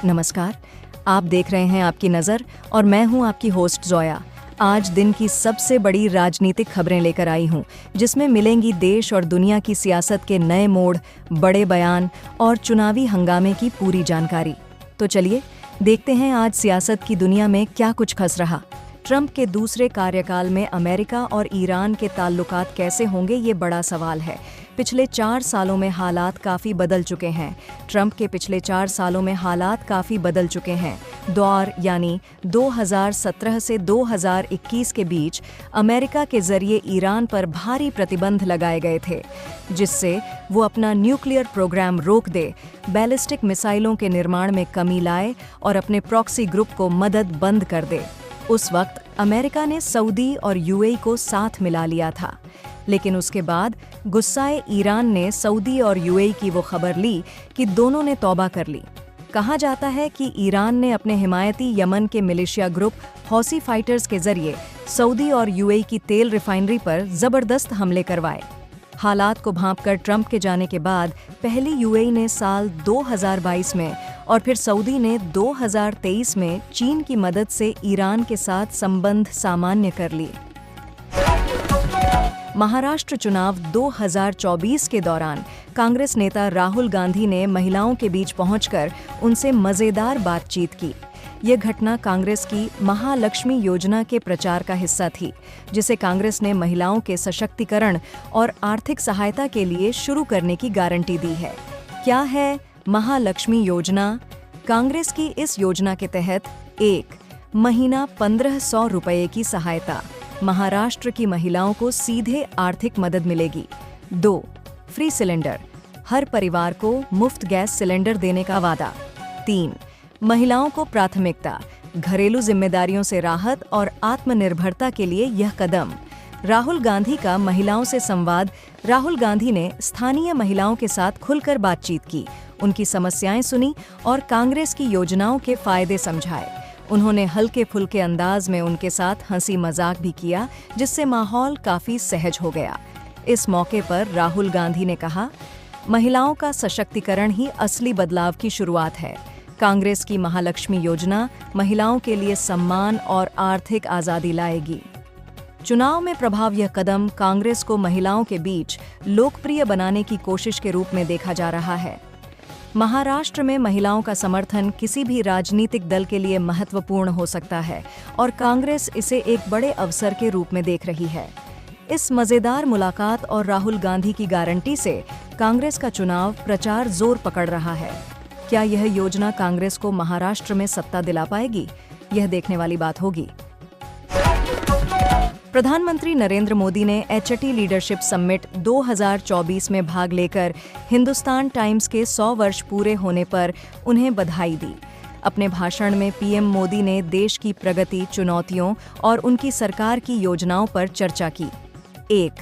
नमस्कार, आप देख रहे हैं आपकी नज़र और मैं हूं आपकी होस्ट जोया। आज दिन की सबसे बड़ी राजनीतिक खबरें लेकर आई हूं, जिसमें मिलेंगी देश और दुनिया की सियासत के नए मोड़, बड़े बयान और चुनावी हंगामे की पूरी जानकारी। तो चलिए देखते हैं आज सियासत की दुनिया में क्या कुछ खस रहा। ट्रंप के दूसरे कार्यकाल में अमेरिका और ईरान के ताल्लुकात कैसे होंगे, ये बड़ा सवाल है। पिछले 4 सालों में हालात काफ़ी बदल चुके हैं। ट्रंप के पिछले 4 सालों में हालात काफ़ी बदल चुके हैं। दौर यानी 2017 से 2021 के बीच अमेरिका के जरिए ईरान पर भारी प्रतिबंध लगाए गए थे, जिससे वो अपना न्यूक्लियर प्रोग्राम रोक दे, बैलिस्टिक मिसाइलों के निर्माण में कमी लाए और अपने प्रॉक्सी ग्रुप को मदद बंद कर दे। उस वक्त अमेरिका ने सऊदी और यूएई को साथ मिला लिया था, लेकिन उसके बाद गुस्साए ईरान ने सऊदी और यूएई की वो खबर ली कि दोनों ने तौबा कर ली। कहा जाता है कि ईरान ने अपने हिमायती यमन के मिलिशिया ग्रुप हौसी फाइटर्स के जरिए सऊदी और यूएई की तेल रिफाइनरी पर जबरदस्त हमले करवाए। हालात को भांपकर ट्रंप के जाने के बाद पहली यूएई ने साल 2022 में और फिर सऊदी ने 2023 में चीन की मदद से ईरान के साथ संबंध सामान्य कर लिए। महाराष्ट्र चुनाव 2024 के दौरान कांग्रेस नेता राहुल गांधी ने महिलाओं के बीच पहुंचकर उनसे मजेदार बातचीत की। यह घटना कांग्रेस की महालक्ष्मी योजना के प्रचार का हिस्सा थी, जिसे कांग्रेस ने महिलाओं के सशक्तिकरण और आर्थिक सहायता के लिए शुरू करने की गारंटी दी है। क्या है महालक्ष्मी योजना? कांग्रेस की इस योजना के तहत 1 महीना 1500 रुपये की सहायता, महाराष्ट्र की महिलाओं को सीधे आर्थिक मदद मिलेगी। 2 फ्री सिलेंडर, हर परिवार को मुफ्त गैस सिलेंडर देने का वादा। 3 महिलाओं को प्राथमिकता, घरेलू जिम्मेदारियों से राहत और आत्मनिर्भरता के लिए यह कदम। राहुल गांधी का महिलाओं से संवाद। राहुल गांधी ने स्थानीय महिलाओं के साथ खुलकर बातचीत की, उनकी समस्याएं सुनी और कांग्रेस की योजनाओं के फायदे समझाए। उन्होंने हल्के फुल्के अंदाज में उनके साथ हंसी मजाक भी किया, जिससे माहौल काफी सहज हो गया। इस मौके पर राहुल गांधी ने कहा, महिलाओं का सशक्तिकरण ही असली बदलाव की शुरुआत है। कांग्रेस की महालक्ष्मी योजना महिलाओं के लिए सम्मान और आर्थिक आज़ादी लाएगी। चुनाव में प्रभाव। यह कदम कांग्रेस को महिलाओं के बीच लोकप्रिय बनाने की कोशिश के रूप में देखा जा रहा है। महाराष्ट्र में महिलाओं का समर्थन किसी भी राजनीतिक दल के लिए महत्वपूर्ण हो सकता है और कांग्रेस इसे एक बड़े अवसर के रूप में देख रही है। इस मजेदार मुलाकात और राहुल गांधी की गारंटी से कांग्रेस का चुनाव प्रचार जोर पकड़ रहा है। क्या यह योजना कांग्रेस को महाराष्ट्र में सत्ता दिला पाएगी? यह देखने वाली बात होगी। प्रधानमंत्री नरेंद्र मोदी ने एचटी लीडरशिप समिट 2024 में भाग लेकर हिंदुस्तान टाइम्स के 100 वर्ष पूरे होने पर उन्हें बधाई दी। अपने भाषण में पीएम मोदी ने देश की प्रगति, चुनौतियों और उनकी सरकार की योजनाओं पर चर्चा की। 1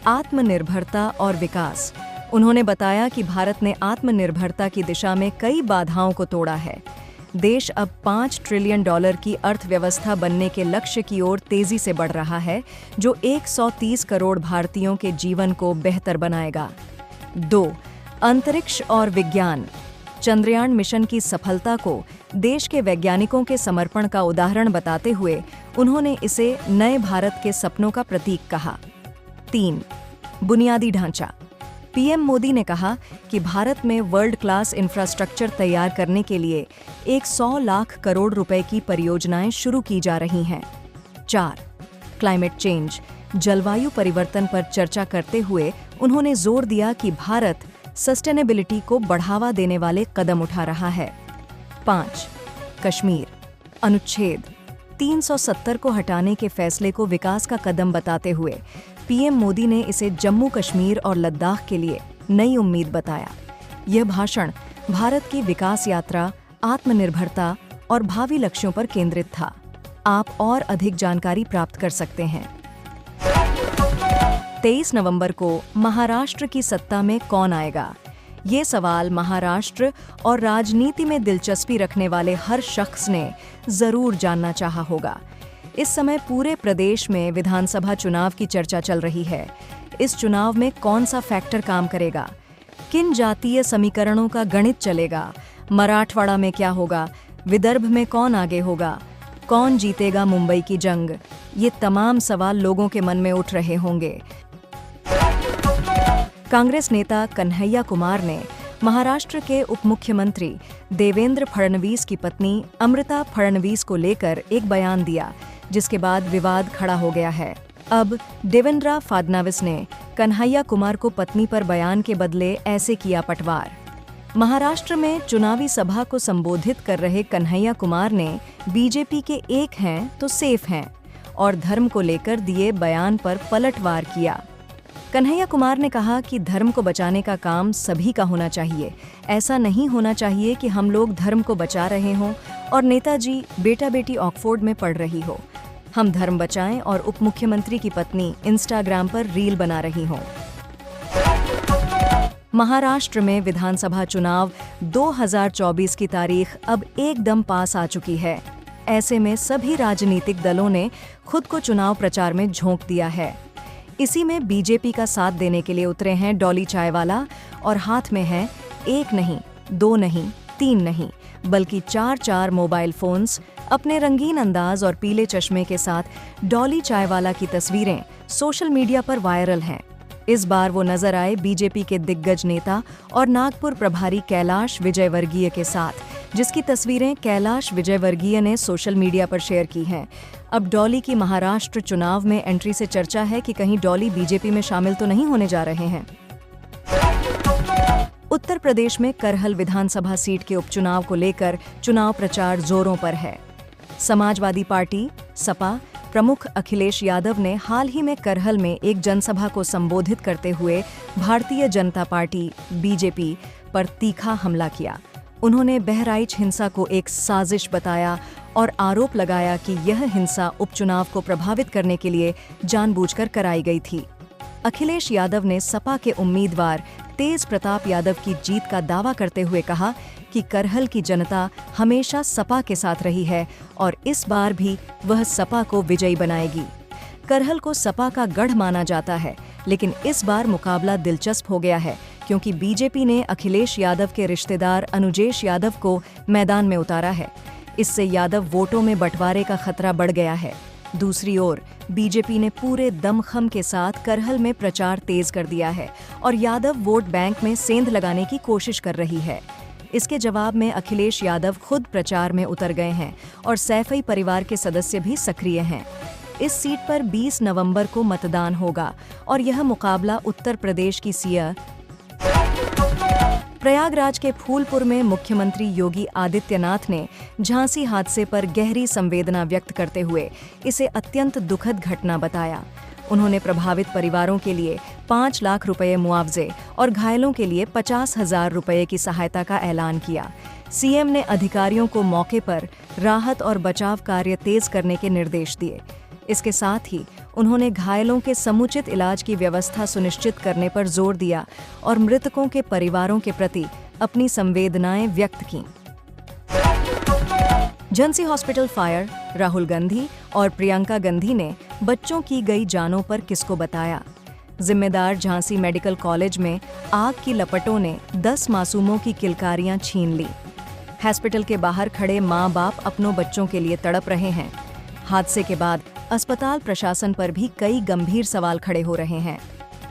आत्मनिर्भरता और विकास। उन्होंने बताया कि भारत ने आत्मनिर्भरता की दिशा में कई बाधाओं को तोड़ा है। देश अब $5 ट्रिलियन की अर्थव्यवस्था बनने के लक्ष्य की ओर तेजी से बढ़ रहा है, जो 130 करोड़ भारतीयों के जीवन को बेहतर बनाएगा। 2 अंतरिक्ष और विज्ञान। चंद्रयान मिशन की सफलता को देश के वैज्ञानिकों के समर्पण का उदाहरण बताते हुए उन्होंने इसे नए भारत के सपनों का प्रतीक कहा। 3 बुनियादी ढांचा। पीएम मोदी ने कहा कि भारत में वर्ल्ड क्लास इंफ्रास्ट्रक्चर तैयार करने के लिए 100 लाख करोड़ रुपए की परियोजनाएं शुरू की जा रही हैं। 4 क्लाइमेट चेंज। जलवायु परिवर्तन पर चर्चा करते हुए उन्होंने जोर दिया कि भारत सस्टेनेबिलिटी को बढ़ावा देने वाले कदम उठा रहा है। 5 कश्मीर। अनुच्छेद 370 को हटाने के फैसले को विकास का कदम बताते हुए पीएम मोदी ने इसे जम्मू कश्मीर और लद्दाख के लिए नई उम्मीद बताया। यह भाषण भारत की विकास यात्रा, आत्मनिर्भरता और भावी लक्ष्यों पर केंद्रित था। आप और अधिक जानकारी प्राप्त कर सकते हैं। 23 नवंबर को महाराष्ट्र की सत्ता में कौन आएगा? ये सवाल महाराष्ट्र और राजनीति में दिलचस्पी रखने वाले हर शख्स ने जरूर जानना चाहा होगा। इस समय पूरे प्रदेश में विधानसभा चुनाव की चर्चा चल रही है। इस चुनाव में कौन सा फैक्टर काम करेगा? किन जातीय समीकरणों का गणित चलेगा? मराठवाड़ा में क्या होगा, विदर्भ में कौन आगे होगा, कौन जीतेगा मुंबई की जंग, ये तमाम सवाल लोगों के मन में उठ रहे होंगे। कांग्रेस नेता कन्हैया कुमार ने महाराष्ट्र के उप मुख्यमंत्री देवेंद्र फडणवीस की पत्नी अमृता फडणवीस को लेकर एक बयान दिया, जिसके बाद विवाद खड़ा हो गया है। अब देवेंद्र फडणवीस ने कन्हैया कुमार को पत्नी पर बयान के बदले ऐसे किया पटवार। महाराष्ट्र में चुनावी सभा को संबोधित कर रहे कन्हैया कुमार ने बीजेपी के एक हैं तो सेफ हैं और धर्म को लेकर दिए बयान पर पलटवार किया। कन्हैया कुमार ने कहा कि धर्म को बचाने का काम सभी का होना चाहिए। ऐसा नहीं होना चाहिए कि हम लोग धर्म को बचा रहे हों और नेताजी बेटा बेटी ऑक्सफोर्ड में पढ़ रही हो। हम धर्म बचाएं और उप मुख्यमंत्री की पत्नी इंस्टाग्राम पर रील बना रही हों। महाराष्ट्र में विधानसभा चुनाव 2024 की तारीख अब एकदम पास आ चुकी है। ऐसे में सभी राजनीतिक दलों ने खुद को चुनाव प्रचार में झोंक दिया है। इसी में बीजेपी का साथ देने के लिए उतरे हैं डॉली चायवाला और हाथ में है एक नहीं, दो नहीं, तीन नहीं, बल्कि चार मोबाइल फोन्स। अपने रंगीन अंदाज और पीले चश्मे के साथ डॉली चायवाला की तस्वीरें सोशल मीडिया पर वायरल हैं। इस बार वो नजर आए बीजेपी के दिग्गज नेता और नागपुर प्रभारी कैलाश विजयवर्गीय के साथ, जिसकी तस्वीरें कैलाश विजयवर्गीय ने सोशल मीडिया पर शेयर की हैं। अब डॉली की महाराष्ट्र चुनाव में एंट्री से चर्चा है कि कहीं डॉली बीजेपी में शामिल तो नहीं होने जा रहे हैं। उत्तर प्रदेश में करहल विधानसभा सीट के उपचुनाव को लेकर चुनाव प्रचार जोरों पर है। समाजवादी पार्टी सपा प्रमुख अखिलेश यादव ने हाल ही में करहल में एक जनसभा को संबोधित करते हुए भारतीय जनता पार्टी बीजेपी पर तीखा हमला किया। उन्होंने बहराइच हिंसा को एक साजिश बताया और आरोप लगाया कि यह हिंसा उपचुनाव को प्रभावित करने के लिए जानबूझकर कराई गई थी। अखिलेश यादव ने सपा के उम्मीदवार तेज प्रताप यादव की जीत का दावा करते हुए कहा कि करहल की जनता हमेशा सपा के साथ रही है और इस बार भी वह सपा को विजयी बनाएगी। करहल को सपा का गढ़ माना जाता है, लेकिन इस बार मुकाबला दिलचस्प हो गया है क्योंकि बीजेपी ने अखिलेश यादव के रिश्तेदार अनुजेश यादव को मैदान में उतारा है। इससे यादव वोटों में बंटवारे का खतरा बढ़ गया है। दूसरी ओर बीजेपी ने पूरे दमखम के साथ करहल में प्रचार तेज कर दिया है और यादव वोट बैंक में सेंध लगाने की कोशिश कर रही है। इसके जवाब में अखिलेश यादव खुद प्रचार में उतर गए हैं और सैफई परिवार के सदस्य भी सक्रिय हैं। इस सीट पर 20 नवंबर को मतदान होगा और यह मुकाबला उत्तर प्रदेश की सीएम प्रयागराज के फूलपुर में मुख्यमंत्री योगी आदित्यनाथ ने झांसी हादसे पर गहरी संवेदना व्यक्त करते हुए इसे अत्यंत दुखद घटना बताया। उन्होंने प्रभावित परिवारों के लिए 5 लाख रुपए मुआवजे और घायलों के लिए 50,000 रुपए की सहायता का ऐलान किया। सीएम ने अधिकारियों को मौके पर राहत और बचाव कार्य तेज करने के निर्देश दिए। इसके साथ ही उन्होंने घायलों के समुचित इलाज की व्यवस्था सुनिश्चित करने पर जोर दिया और मृतकों के परिवारों के प्रति अपनी संवेदनाएं व्यक्त की। झांसी हॉस्पिटल फायर, राहुल गांधी और प्रियंका गांधी ने बच्चों की गई जानों पर किसको बताया। जिम्मेदार झांसी मेडिकल कॉलेज में आग की लपटों ने 10 मासूमों की किलकारियां छीन ली। हॉस्पिटल के बाहर खड़े माँ बाप अपनों बच्चों के लिए तड़प रहे हैं। हादसे के बाद अस्पताल प्रशासन पर भी कई गंभीर सवाल खड़े हो रहे हैं।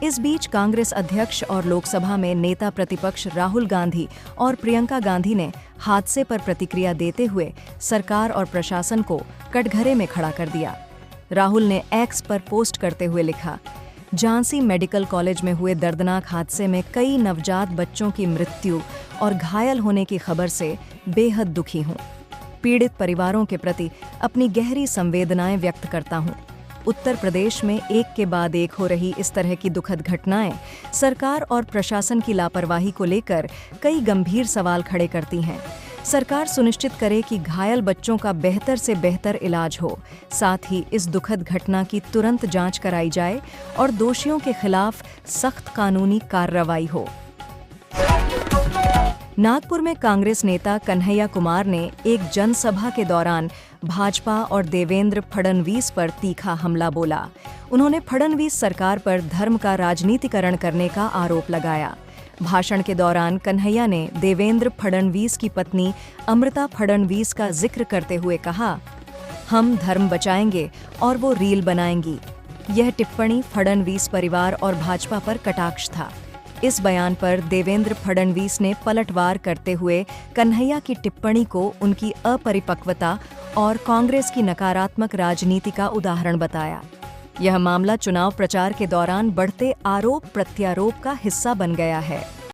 इस बीच कांग्रेस अध्यक्ष और लोकसभा में नेता प्रतिपक्ष राहुल गांधी और प्रियंका गांधी ने हादसे पर प्रतिक्रिया देते हुए सरकार और प्रशासन को कटघरे में खड़ा कर दिया। राहुल ने एक्स पर पोस्ट करते हुए लिखा, झांसी मेडिकल कॉलेज में हुए दर्दनाक हादसे में कई नवजात बच्चों की मृत्यु और घायल होने की खबर से बेहद दुखी हूँ। पीड़ित परिवारों के प्रति अपनी गहरी संवेदनाएं व्यक्त करता हूँ। उत्तर प्रदेश में एक के बाद एक हो रही इस तरह की दुखद घटनाएं सरकार और प्रशासन की लापरवाही को लेकर कई गंभीर सवाल खड़े करती हैं। सरकार सुनिश्चित करे कि घायल बच्चों का बेहतर से बेहतर इलाज हो। साथ ही इस दुखद घटना की तुरंत जांच कराई जाए और दोषियों के खिलाफ सख्त कानूनी कार्रवाई हो। नागपुर में कांग्रेस नेता कन्हैया कुमार ने एक जनसभा के दौरान भाजपा और देवेंद्र फडणवीस पर तीखा हमला बोला। उन्होंने फडणवीस सरकार पर धर्म का राजनीतिकरण करने का आरोप लगाया। भाषण के दौरान कन्हैया ने देवेंद्र फडणवीस की पत्नी अमृता फडणवीस का जिक्र करते हुए कहा, हम धर्म बचाएंगे और वो रील बनाएंगी। यह टिप्पणी फडणवीस परिवार और भाजपा पर कटाक्ष था। इस बयान पर देवेंद्र फडणवीस ने पलटवार करते हुए कन्हैया की टिप्पणी को उनकी अपरिपक्वता और कांग्रेस की नकारात्मक राजनीति का उदाहरण बताया। यह मामला चुनाव प्रचार के दौरान बढ़ते आरोप प्रत्यारोप का हिस्सा बन गया है।